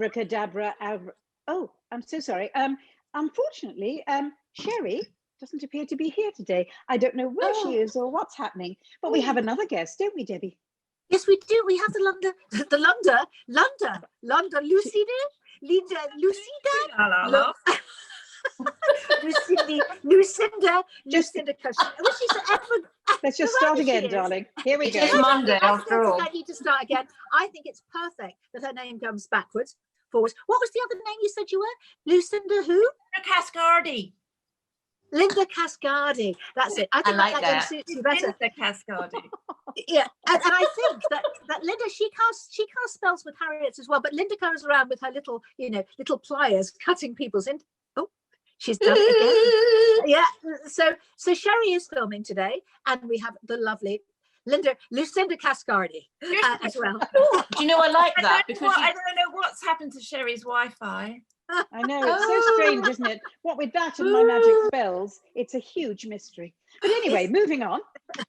abracadabra. Oh, I'm so sorry. Unfortunately, Sherrie doesn't appear to be here today. I don't know where she is or what's happening, but we have another guest, don't we, Debbie? Yes, we do. We have Linda Lusardi, Linda Lucida, Lucinda. Let's just start again, darling. Here we go. It is Monday after all. I need to start again. I think it's perfect that her name comes backwards, forwards. What was the other name you said you were? Lucinda who? Linda Cascardi. Linda Cascardi. That's it. I think like that name suits you better. Linda Cascardi. Yeah, and I think that Linda, she casts spells with Harriet's as well, but Linda goes around with her little pliers cutting people's in. Oh, she's done it again. Yeah. So Sherrie is filming today, and we have the lovely Lucinda Cascardi as well. Do you know, I like that because I don't know what's happened to Sherrie's Wi-Fi. I know, it's so strange, isn't it? What with that and my magic spells, it's a huge mystery. But anyway, moving on.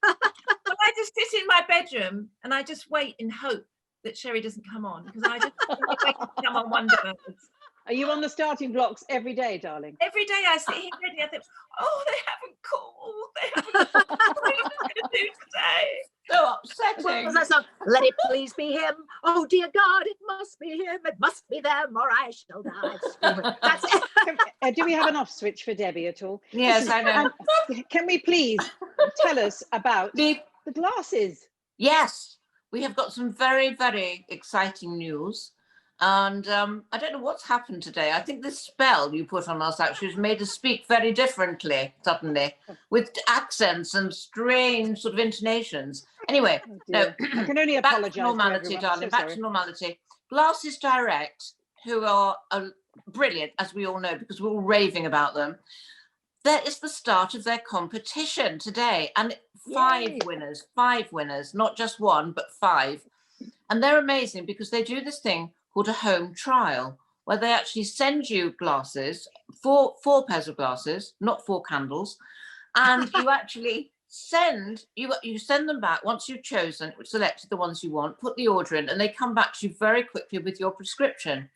Well, I just sit in my bedroom and I just wait and hope that Sherrie doesn't come on, because I just wait to come on Wonderbirds. Are you on the starting blocks every day, darling? Every day I sit here ready. I think, oh, they haven't called. They haven't called. What am I going to do today? So upsetting. That song, let it please be him. Oh dear God, it must be him. It must be them, or I shall die. That's it. Do we have an off switch for Debbie at all? Yes, I know. Can we please tell us about the glasses? Yes, we have got some very, very exciting news. And I don't know what's happened today. I think this spell you put on us actually has made us speak very differently suddenly, with accents and strange sort of intonations. Anyway, no, I can only back apologise to normality, darling. Back to normality. Glasses Direct, who are brilliant, as we all know, because we're all raving about them. There is the start of their competition today, and five winners, not just one, but 5. And they're amazing because they do this thing called a home trial, where they actually send you glasses, four pairs of glasses, not 4 candles, and you actually send them back once you've chosen, selected the ones you want, put the order in, and they come back to you very quickly with your prescription.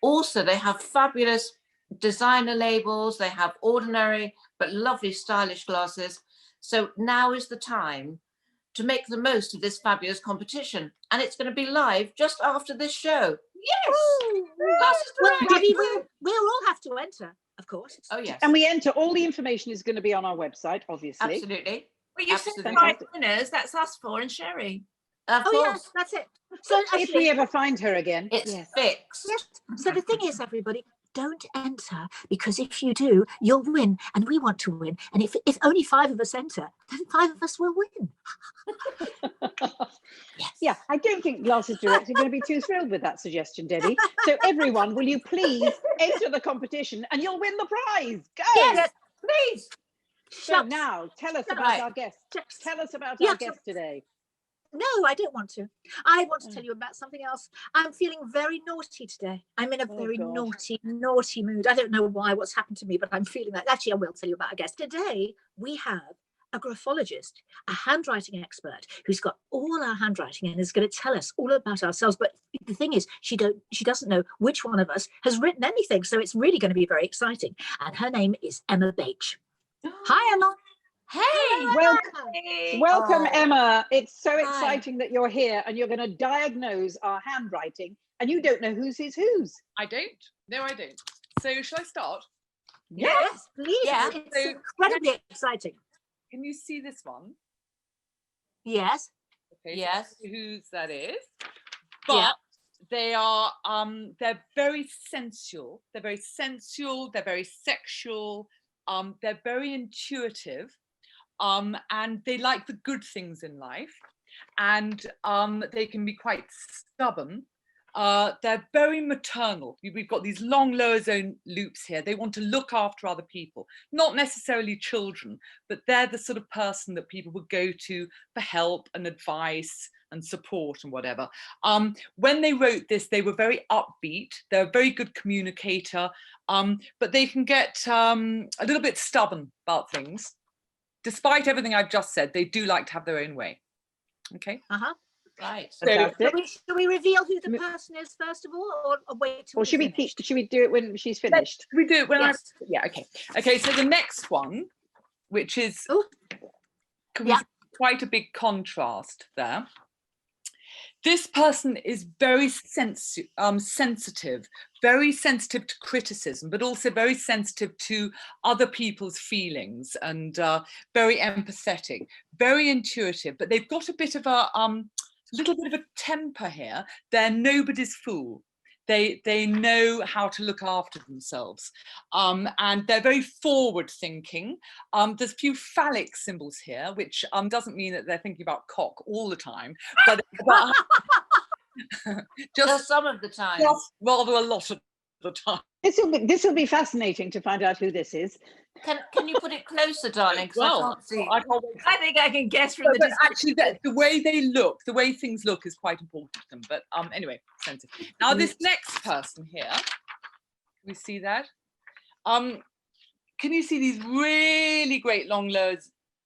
Also, they have fabulous designer labels. They have ordinary but lovely stylish glasses. So now is the time to make the most of this fabulous competition, and it's going to be live just after this show. Yes. We'll all have to enter, of course. Oh yes. And we enter. All the information is going to be on our website, obviously. Absolutely. Well, you said 5 winners. That's us 4 and Sherrie. Of course. Yes, that's it. So actually, if we ever find her again, it's fixed. Yes. So the thing is, everybody, don't enter, because if you do, you'll win, and we want to win. And if only 5 of us enter, then 5 of us will win. Yes. Yeah, I don't think Glasses Direct are going to be too thrilled with that suggestion, Debbie. So everyone, will you please enter the competition and you'll win the prize? Go! Yes, please. So now, tell us about our guest. Tell us about our guest today. No, I don't want to. I want to tell you about something else. I'm feeling very naughty today. I'm in a very naughty mood. I don't know why, what's happened to me, but I'm feeling that. Actually, I will tell you about our guest. Today, we have a graphologist, a handwriting expert, who's got all our handwriting and is going to tell us all about ourselves. But the thing is, she doesn't know which one of us has written anything. So it's really going to be very exciting. And her name is Emma Bache. Hi, Emma. Hey, welcome Emma. It's so exciting that you're here and you're going to diagnose our handwriting, and you don't know whose is whose. I don't. No, I don't. So shall I start? Yes, please. Yeah. It's incredibly exciting. Can you see this one? Yes. Okay, yes. So whose that is? But they are they're very sensual. They're very sensual. They're very sexual. They're very intuitive. And they like the good things in life, and they can be quite stubborn. They're very maternal. We've got these long lower zone loops here. They want to look after other people, not necessarily children, but they're the sort of person that people would go to for help and advice and support and whatever. When they wrote this, they were very upbeat. They're a very good communicator, but they can get a little bit stubborn about things. Despite everything I've just said, they do like to have their own way. Okay. Right. So, Shall we reveal who the person is first of all, or wait till Or should we do it when she's finished? we do it when Yes. yeah, okay. So the next one, which is Yeah. quite a big contrast there. This person is very sensitive, very sensitive to criticism, but also very sensitive to other people's feelings, and very empathetic, very intuitive. But they've got a bit of a little bit of a temper here. They're nobody's fool. They know how to look after themselves, and they're very forward thinking. There's a few phallic symbols here, which doesn't mean that they're thinking about cock all the time, but just some of the time. Just rather a lot of the time. This will be fascinating to find out who this is. Can you put it closer, darling? Because I can't see. I think I can guess from the but actually, the way they look, the way things look, is quite important to them. But anyway, sensitive. Now this next person here, can we see that? Can you see these really great long lower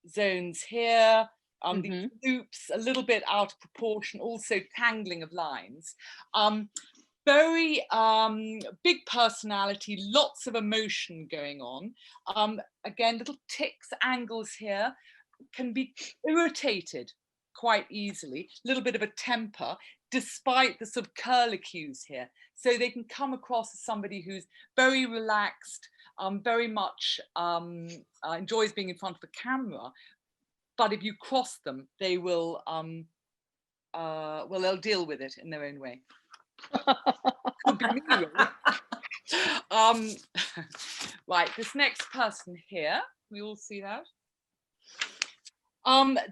zones here? These loops a little bit out of proportion, also tangling of lines. Very big personality, lots of emotion going on. Again, little ticks, angles here, can be irritated quite easily, a little bit of a temper, despite the sort of curlicues here. So they can come across as somebody who's very relaxed, very much enjoys being in front of the camera. But if you cross them, they will, they'll deal with it in their own way. Could be me, really. Right, this next person here, we all see that.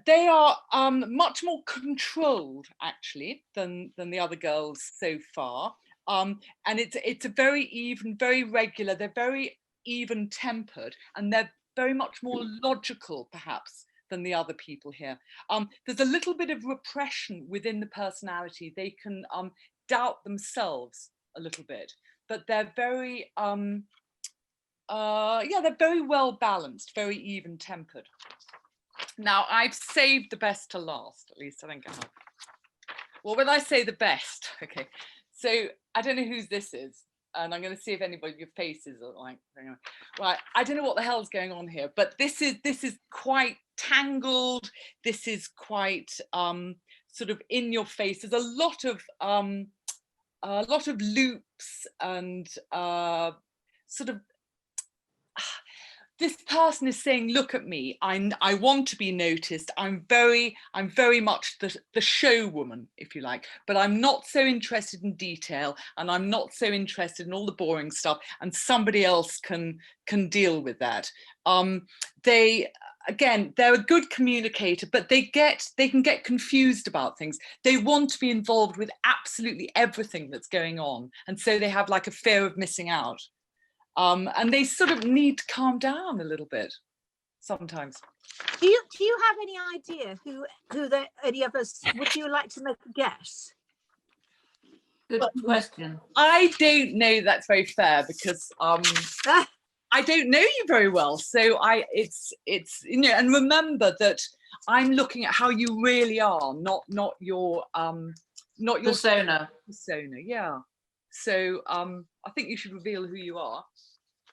They are much more controlled, actually, than the other girls so far. And it's a very even, very regular. They're very even-tempered, and they're very much more logical, perhaps, than the other people here. There's a little bit of repression within the personality. They can doubt themselves a little bit, but they're very, they're very well balanced, very even tempered. Now I've saved the best to last, at least I think I have. Well, when I say the best, okay, so I don't know whose this is, and I'm going to see if anybody, your faces are like, right, I don't know what the hell's going on here, but this is quite tangled. This is quite sort of in your face. There's a lot of loops and sort of this person is saying, look at me, I want to be noticed. I'm very much the show woman, if you like, but I'm not so interested in detail, and I'm not so interested in all the boring stuff, and somebody else can deal with that. They're a good communicator, but they can get confused about things. They want to be involved with absolutely everything that's going on, and so they have like a fear of missing out. And they sort of need to calm down a little bit sometimes. Do you have any idea who any of us, would you like to make a guess? Good question. I don't know. That's very fair, because I don't know you very well. So it's and remember that I'm looking at how you really are, not your persona. Yeah. So I think you should reveal who you are.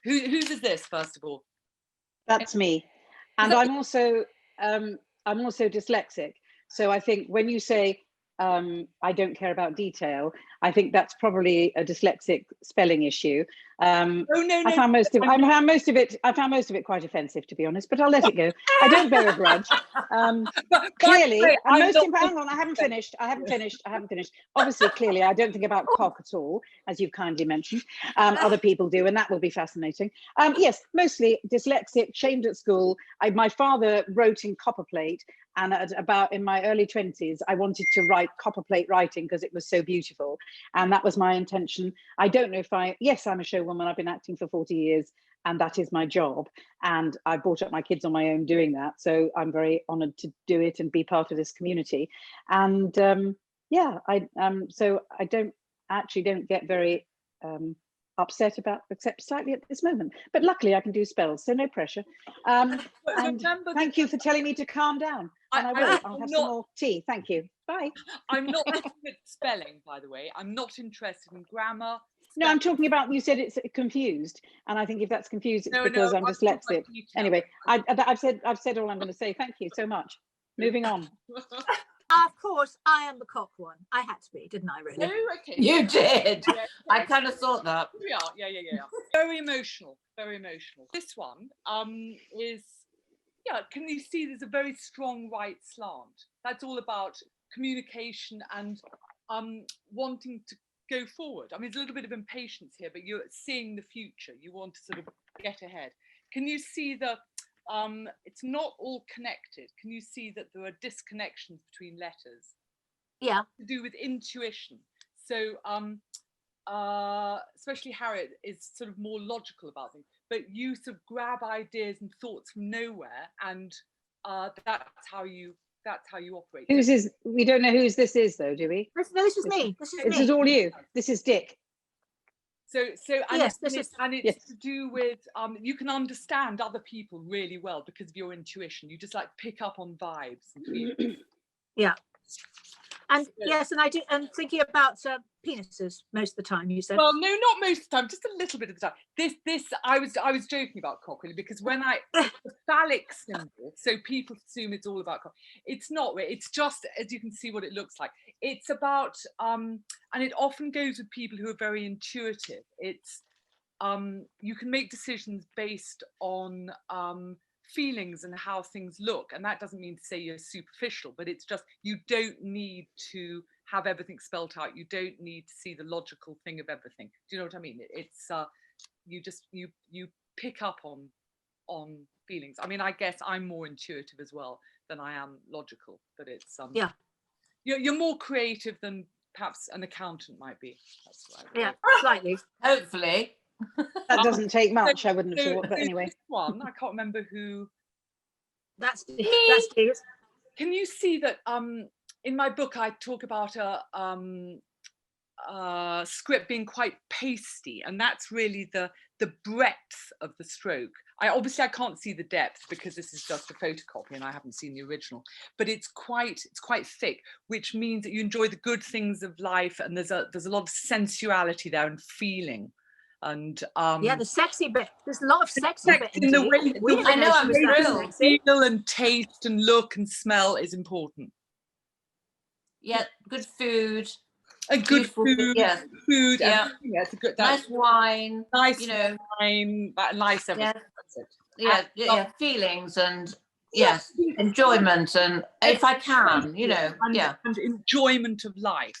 Whose is this, first of all? That's me, and I'm also dyslexic. So I think when you say I don't care about detail, I think that's probably a dyslexic spelling issue. No. I found most of it quite offensive, to be honest, but I'll let it go. I don't bear a grudge. Clearly, hang on, I haven't finished. Obviously, clearly, I don't think about cock at all, as you've kindly mentioned. Other people do, and that will be fascinating. Yes, mostly dyslexic, shamed at school. My father wrote in copperplate, and in my early 20s, I wanted to write copperplate writing because it was so beautiful. And that was my intention. I don't know if I'm a showwoman. I've been acting for 40 years, and that is my job. And I brought up my kids on my own doing that. So I'm very honored to do it and be part of this community. And so I don't get very upset about, except slightly at this moment. But luckily I can do spells, so no pressure. And thank you for telling me to calm down. And I will. I'll have some more tea. Thank you. Bye. I'm not interested in spelling, by the way. I'm not interested in grammar. No, I'm talking about, you said it's confused, and I think if that's confused, it's because I'm dyslexic. Anyway, I've said all I'm going to say. Thank you so much. Moving on. Of course, I am the cock one. I had to be, didn't I, really? Oh, okay. You did. Yeah. I kind of thought that. We are. Yeah. Very emotional. Very emotional. This one is, can you see there's a very strong right slant? That's all about communication and wanting to go forward. I mean, there's a little bit of impatience here, but you're seeing the future. You want to sort of get ahead. Can you see that it's not all connected? Can you see that there are disconnections between letters? Yeah. To do with intuition. So especially Harriet is sort of more logical about things, but you sort of grab ideas and thoughts from nowhere, and that's how you operate. We don't know whose this is, though, do we? This is me. This is all you. This is Dick. So yes, it's to do with you can understand other people really well because of your intuition. You just like pick up on vibes and feelings. Yeah. And yes, and I do. And thinking about penises most of the time. You said. Well, no, not most of the time. Just a little bit of the time. This I was joking about cock really, because when it's a phallic symbol, so people assume it's all about cock. It's not. It's just, as you can see, what it looks like. It's about and it often goes with people who are very intuitive. It's you can make decisions based on feelings and how things look, and that doesn't mean to say you're superficial, but it's just you don't need to have everything spelt out. You don't need to see the logical thing of everything. Do you know what I mean? It's you just you pick up on feelings. I mean, I guess I'm more intuitive as well than I am logical, but it's you're more creative than perhaps an accountant might be. That's right. Slightly. Hopefully. That doesn't take much, I wouldn't have thought, but anyway. This one, I can't remember who. That's Steve. Can you see that in my book I talk about a script being quite pasty, and that's really the breadth of the stroke. I can't see the depth because this is just a photocopy and I haven't seen the original, but it's quite thick, which means that you enjoy the good things of life, and there's a lot of sensuality there and feeling. And the sexy bit. There's a lot of sexy bit in the way I know, I'm thrilled. Feel and taste and look and smell is important. Yeah, good food. A good food. Yeah. Food. Yeah. It's a good. Nice wine. Nice, wine. Nice everything. Yeah. Feelings and yes, enjoyment, and if I can, and enjoyment of life.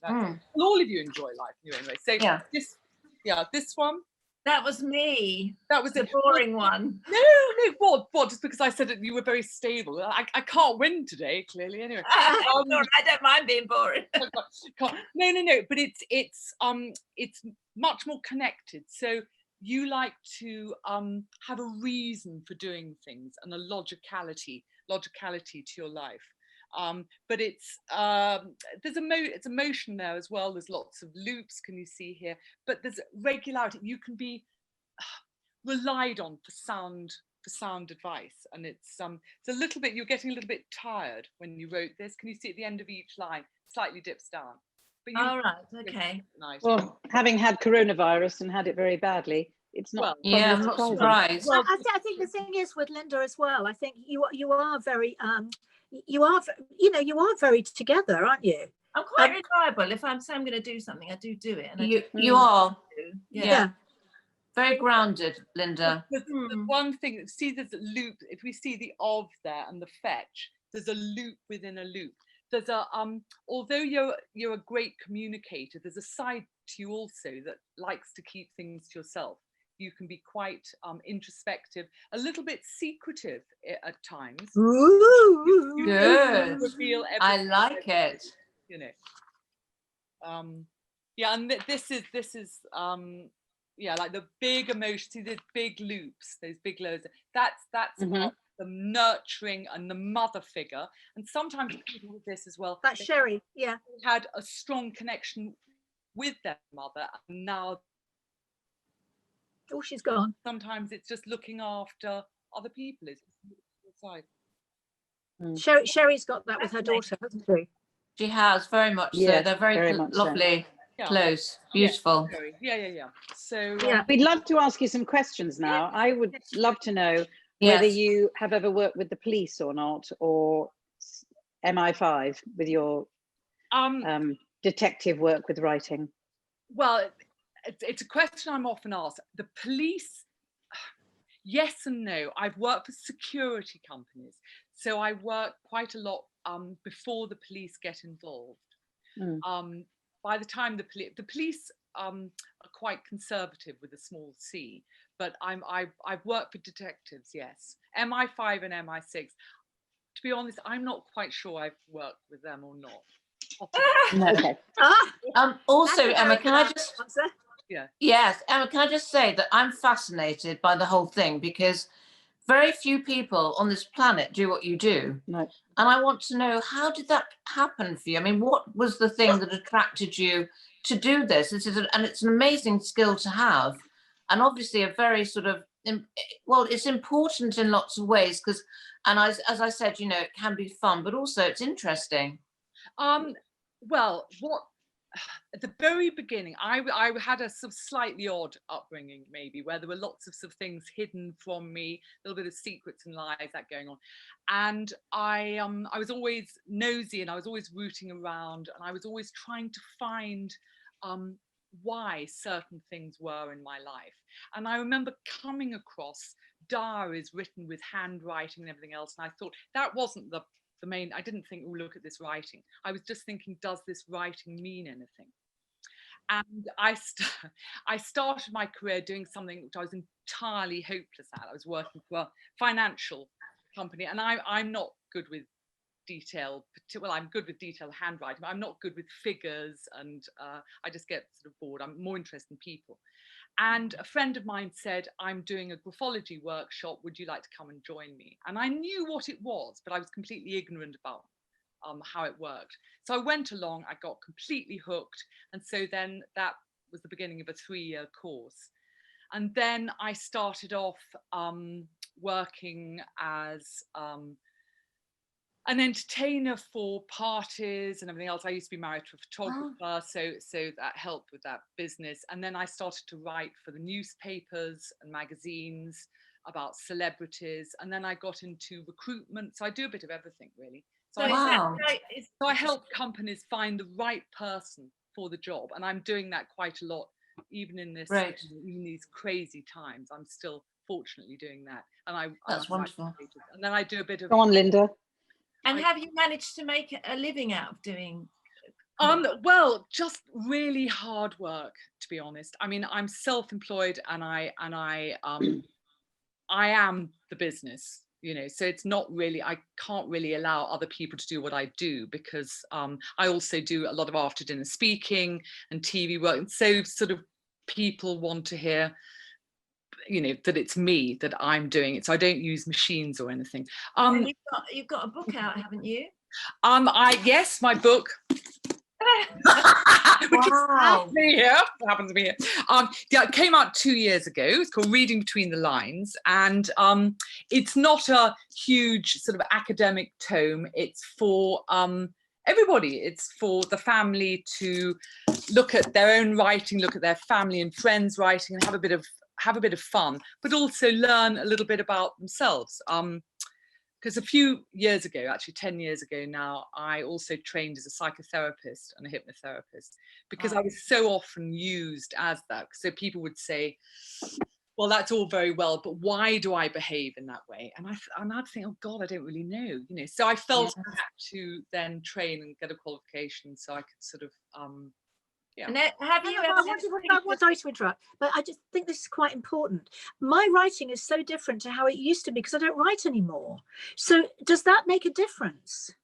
Well, all of you enjoy life anyway. So this one. That was me. That was the boring one. No, what? Just because I said that you were very stable. I can't win today, clearly. Anyway, I don't mind being boring. No. But it's much more connected. So you like to have a reason for doing things and a logicality to your life. But it's emotion there as well. There's lots of loops, can you see here? But there's regularity. You can be relied on for sound advice, and it's a little bit. You're getting a little bit tired when you wrote this. Can you see at the end of each line, slightly dips down? But all right, okay. Nice. Well, having had coronavirus and had it very badly, it's not. I'm not surprised. Well, I think the thing is with Linda as well. I think you are very. You are very together, aren't you? I'm quite reliable. If I'm saying I'm going to do something, I do it. And you are. Yeah. Very grounded, Linda. The one thing, see there's a loop. If we see the of there and the fetch, there's a loop within a loop. There's a although you're a great communicator, there's a side to you also that likes to keep things to yourself. You can be quite introspective, a little bit secretive at times. Ooh, good. I like it. And this is like the big emotion. See the big loops, those big loads. That's about the nurturing and the mother figure. And sometimes people with this as well. That's Sherrie. Yeah, had a strong connection with their mother, and now Oh, she's gone. Sometimes it's just looking after other people. Sherrie's got that with her daughter, hasn't she? She has, very much Yes, so. They're very lovely, so. close, beautiful. Yeah. So we'd love to ask you some questions now. I would love to know whether you have ever worked with the police or not, or MI5 with your detective work with writing. Well, it's a question I'm often asked. The police, yes and no. I've worked for security companies, so I work quite a lot before the police get involved. By the time the police are quite conservative with a small c, but I've worked for detectives, yes. MI5 and MI6. To be honest, I'm not quite sure I've worked with them or not. No, okay. Also, Emma, can I just answer? Yes, Emma, can I just say that I'm fascinated by the whole thing, because very few people on this planet do what you do. No. And I want to know, how did that happen for you? I mean, what was the thing that attracted you to do this? And it's an amazing skill to have, and obviously a very sort of, well, it's important in lots of ways, because, and as I said, you know, it can be fun, but also it's interesting. Well, at the very beginning, I had a sort of slightly odd upbringing, maybe, where there were lots of things hidden from me, a little bit of secrets and lies that going on. And I was always nosy, and I was always rooting around, and I was always trying to find why certain things were in my life. And I remember coming across diaries written with handwriting and everything else, and I thought that wasn't the main. I didn't think, oh, look at this writing. I was just thinking, does this writing mean anything? And I started my career doing something which I was entirely hopeless at. I was working for a financial company, and I'm not good with detail. Well, I'm good with detailed handwriting, but I'm not good with figures, and I just get sort of bored. I'm more interested in people. And a friend of mine said, I'm doing a graphology workshop. Would you like to come and join me? And I knew what it was, but I was completely ignorant about how it worked. So I went along, I got completely hooked. And so then that was the beginning of a 3-year course. And then I started off working as an entertainer for parties and everything else. I used to be married to a photographer, so that helped with that business. And then I started to write for the newspapers and magazines about celebrities. And then I got into recruitment. So I do a bit of everything, really. So I help companies find the right person for the job. And I'm doing that quite a lot, even in this, in these crazy times. I'm still fortunately doing that. And that's wonderful. And then I do a bit of. Go on, Linda. And have you managed to make a living out of doing? Well, just really hard work, to be honest. I mean, I'm self-employed, and I am the business, you know. So it's not really, I can't really allow other people to do what I do, because I also do a lot of after dinner speaking and TV work, and so sort of people want to hear, you know, that it's me, that I'm doing it. So I don't use machines or anything. You've got a book out, haven't you? Yes, my book. Which happens to be here. It came out 2 years ago. It's called Reading Between the Lines, and it's not a huge sort of academic tome. It's for everybody. It's for the family to look at their own writing, look at their family and friends' writing, and have a bit of fun, but also learn a little bit about themselves. Because a few years ago, actually 10 years ago now, I also trained as a psychotherapist and a hypnotherapist, because I was so often used as that. So people would say, well, that's all very well, but why do I behave in that way? And I'd think, oh God, I don't really know, you know. So I felt I had to then train and get a qualification so I could sort of And have you ever? Sorry to interrupt, but I just think this is quite important. My writing is so different to how it used to be, because I don't write anymore. So does that make a difference?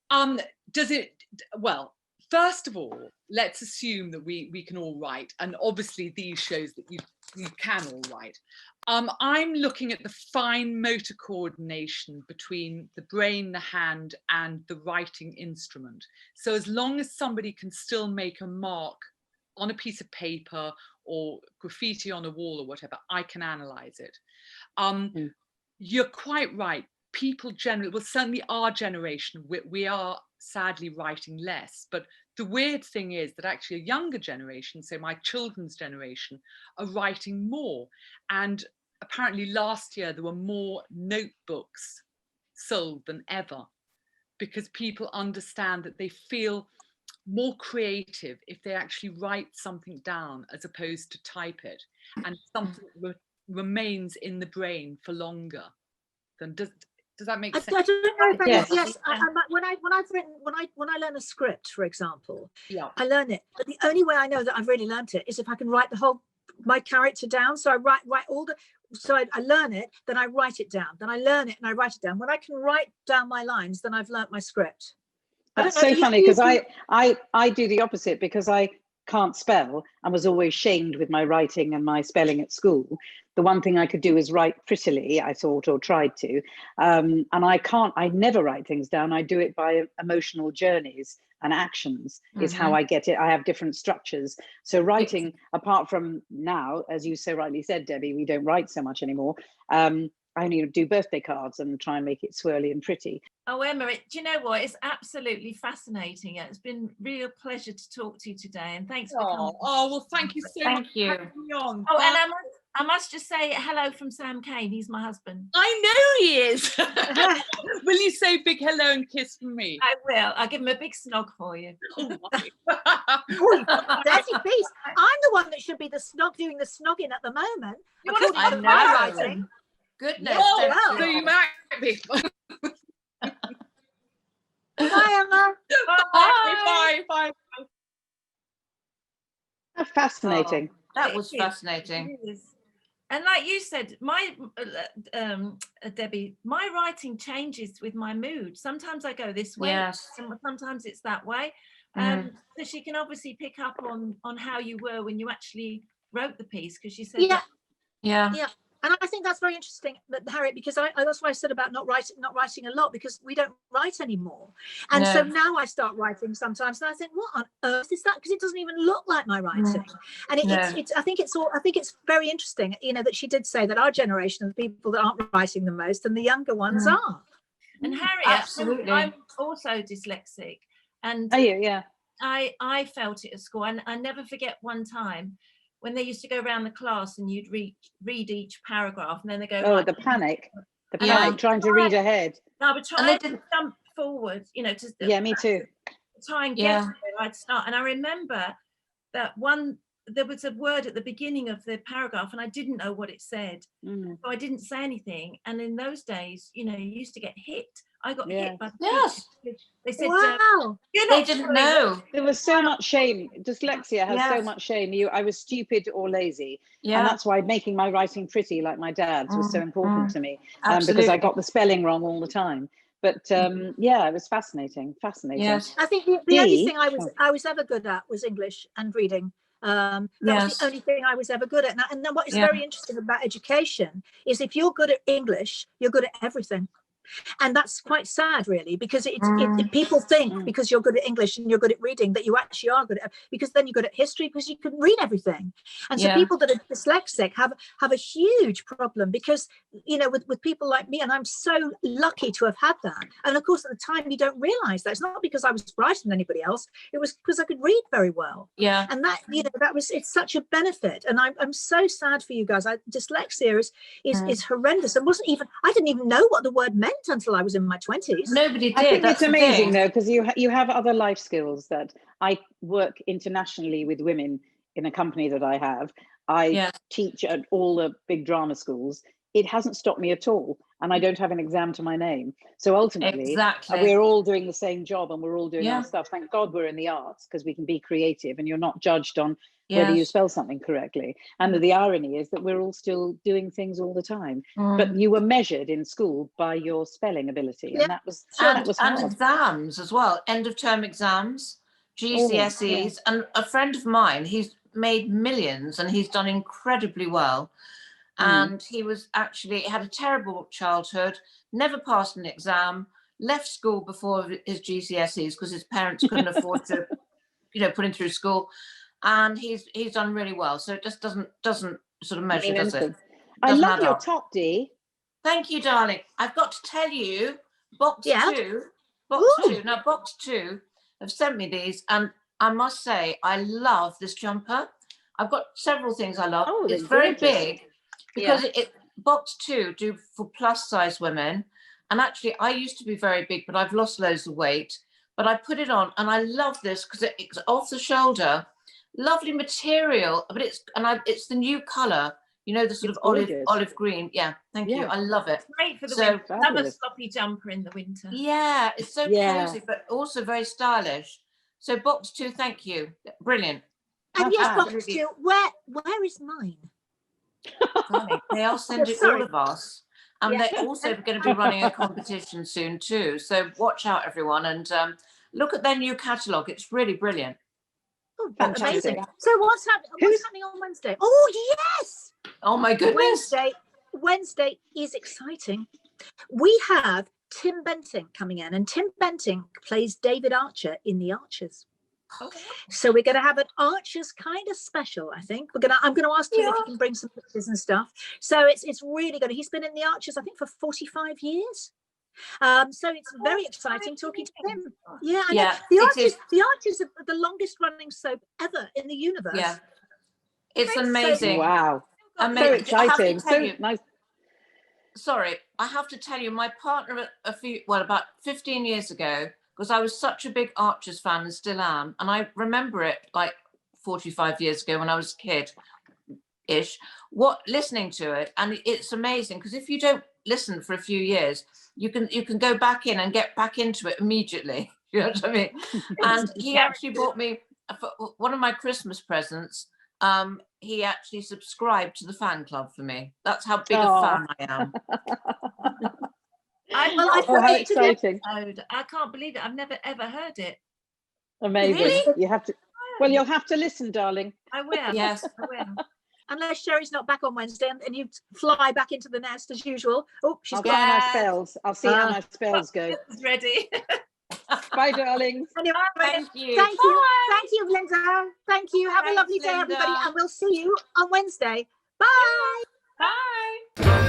Does it? Well, first of all, let's assume that we can all write, and obviously these shows that you can all write. I'm looking at the fine motor coordination between the brain, the hand, and the writing instrument. So as long as somebody can still make a mark on a piece of paper or graffiti on a wall or whatever, I can analyze it. You're quite right. People generally, well, certainly our generation, we are sadly writing less. But the weird thing is that actually a younger generation, so my children's generation, are writing more. And apparently last year there were more notebooks sold than ever, because people understand that they feel more creative if they actually write something down as opposed to type it, and something remains in the brain for longer. Then does that make sense? I don't know if that Yes. is, yes. When I learn a script, for example, Yeah. I learn it. But the only way I know that I've really learnt it is if I can write my character down. So I write all the. So I learn it, then I write it down. Then I learn it and I write it down. When I can write down my lines, then I've learnt my script. That's so funny, because I do the opposite, because I can't spell and was always shamed with my writing and my spelling at school. The one thing I could do is write prettily, I thought, or tried to. And I never write things down. I do it by emotional journeys and actions is how I get it. I have different structures. So writing, apart from now, as you so rightly said, Debbie, we don't write so much anymore. I only do birthday cards and try and make it swirly and pretty. Oh, Emma, do you know what? It's absolutely fascinating. It's been a real pleasure to talk to you today, and thanks for coming. Oh, well, thank you so much for having me on. Oh, and I must just say hello from Sam Kane. He's my husband. I know he is. Will you say big hello and kiss from me? I will. I'll give him a big snog for you. Dirty beast. I'm the one that should be doing the snogging at the moment. I know. My writing. Goodness. Oh, So you might be. Bye, Emma. Bye. Fascinating. That was fascinating. And like you said, my Debbie, my writing changes with my mood. Sometimes I go this way, Yes. sometimes it's that way. So she can obviously pick up on how you were when you actually wrote the piece, because she said Yeah. And I think that's very interesting, Harriet, because that's why I said about not writing a lot, because we don't write anymore. And so now I start writing sometimes, and I think, what on earth is that? Because it doesn't even look like my writing. And I think it's very interesting, that she did say that our generation are the people that aren't writing the most, and the younger ones are. And Harriet, absolutely. I'm also dyslexic, and Are you? Yeah. I felt it at school, and I never forget one time when they used to go around the class and you'd read each paragraph, and then they go, the panic trying to read ahead. No, I would try to jump forward, Me too. Try and get where I'd start. And I remember that there was a word at the beginning of the paragraph and I didn't know what it said. So I didn't say anything. And in those days, you used to get hit. I got hit by the teacher. They said, wow. They didn't know. There was so much shame. Dyslexia has so much shame. I was stupid or lazy. And that's why making my writing pretty like my dad's was so important to me, because I got the spelling wrong all the time. But it was fascinating. Yes. I think the only thing I was ever good at was English and reading. That was the only thing I was ever good at. And then what is very interesting about education is if you're good at English, you're good at everything. And that's quite sad, really, because people think because you're good at English and you're good at reading that you actually are good at, because then you're good at history because you can read everything. And so people that are dyslexic have a huge problem because, with people like me, and I'm so lucky to have had that. And of course, at the time, you don't realize that. It's not because I was brighter than anybody else. It was because I could read very well. Yeah. And that, it's such a benefit. And I'm so sad for you guys. Dyslexia is horrendous. And I didn't even know what the word meant until I was in my 20s. Nobody did. I think it's amazing though, because you have other life skills that I work internationally with women in a company that I have. I teach at all the big drama schools. It hasn't stopped me at all. And I don't have an exam to my name. So ultimately, we're all doing the same job and we're all doing our stuff. Thank God we're in the arts because we can be creative and you're not judged on whether you spell something correctly. And the irony is that we're all still doing things all the time. But you were measured in school by your spelling ability. And that was hard. And exams as well, end of term exams, GCSEs. And a friend of mine, he's made millions and he's done incredibly well. And he had a terrible childhood, never passed an exam, left school before his GCSEs because his parents couldn't afford to, put him through school. and he's done really well. So it just doesn't sort of measure, does it? I Doesn't love add your up. top, Dee. Thank you, darling. I've got to tell you, box two. Now, box two have sent me these, and I must say, I love this jumper. I've got several things I love. Oh, It's they're very gorgeous. big because it box two do for plus size women. And actually, I used to be very big, but I've lost loads of weight. But I put it on, and I love this because it's off the shoulder, lovely material. But it's the new colour. You know, the sort of olive green. Yeah, thank you. I love it. Great for the winter. Love a sloppy jumper in the winter. Yeah, it's so cozy, but also very stylish. So box two, thank you. Brilliant. And yes, box two. Where is mine? They'll send it all of us. And they're also going to be running a competition soon too. So watch out, everyone, and look at their new catalogue. It's really brilliant. Oh, amazing. So what's happening on Wednesday? Oh, yes. Oh, my goodness. Wednesday is exciting. We have Tim Benting coming in, and Tim Benting plays David Archer in The Archers. Okay. So we're going to have an Archers kind of special, I think. I'm going to ask him if he can bring some pictures and stuff. So it's really good. He's been in The Archers, I think, for 45 years. So it's very exciting talking to him. Yeah, I know. The Archers are the longest running soap ever in the universe. Yeah, it's amazing. Wow, amazing. So exciting. So nice. Sorry, I have to tell you, my partner about 15 years ago, because I was such a big Archers fan and still am, and I remember it like 45 years ago when I was a kid-ish, listening to it, and it's amazing because if you don't listen for a few years, you can go back in and get back into it immediately. You know what I mean? And he actually bought me for one of my Christmas presents. He actually subscribed to the fan club for me. That's how big a fan I am. How exciting! I can't believe it. I've never ever heard it. Amazing. Really? You have to. Well, you'll have to listen, darling. I will. Yes, I will. Unless Sherry's not back on Wednesday and you fly back into the nest as usual. Oh, she's got my spells. I'll see how my spells go. Ready. Bye, darlings. Anyway, thank you. Thank you, Linda. Thank you. Have a lovely day, everybody, and we'll see you on Wednesday. Bye. Bye.